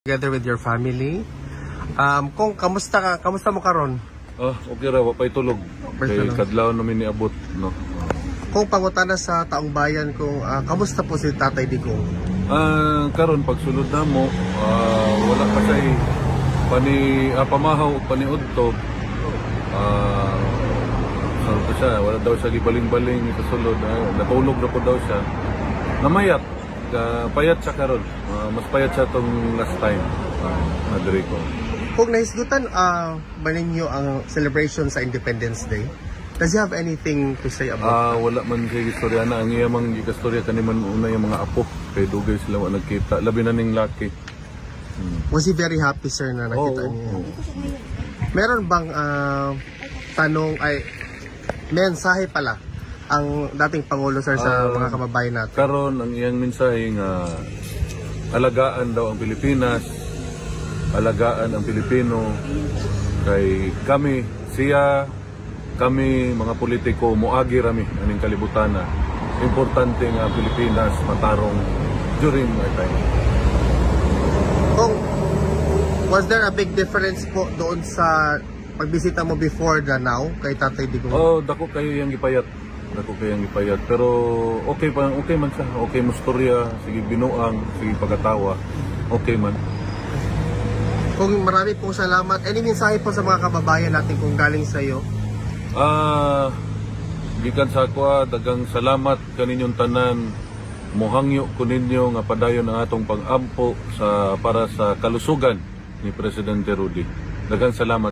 Together with your family. Kung kamusta mo karon? Okay ra, wa pay tulog. Kay kadlaw namin niabot, no. Kung pangutana sa taong bayan kung kamusta po si Tatay Digong? Karon pagsulod namo, wala pa say pamahaw paniudto. Ano siya, wala daw siya gibaling-baling sa sulod. Natulog na po daw siya. Namayat. Payat siya karon. Mas payat siya tong last time. Madrigo. Kung nahisgutan ba ninyo ang celebration sa Independence Day, does he have anything to say about wala man kay istorya na. Ang iyamang gikastorya kaniman una yung mga apo. Kay dugay sila wa nagkita. Labi na ning laki. Was he very happy, sir, na nakita niyo? Meron bang mensahe pala ang dating Pangulo, sir, sa mga kababayan natin? Karon ang iyang mensahe nga alagaan daw ang Pilipinas, alagaan ang Pilipino, kay kami, kami mga politiko moagi rami aning kalibutan na importante nga ang Pilipinas matarong during my time. Was there a big difference po doon sa pagbisita mo before the now kay Tatay Digong? Dako kayo yang ipayat. Pero okay man siya. Okay mo storya, sige binuang, sige pagkatawa. Okay man. Kung marami pong salamat. Any mensahe po sa mga kababayan natin kung galing sa iyo? Gikan sa ako, dagang salamat kaninyong tanan. Mohangyo ko ninyo nga padayon ang atong pag-ampo para sa kalusugan ni Presidente Rudy. Dagang salamat.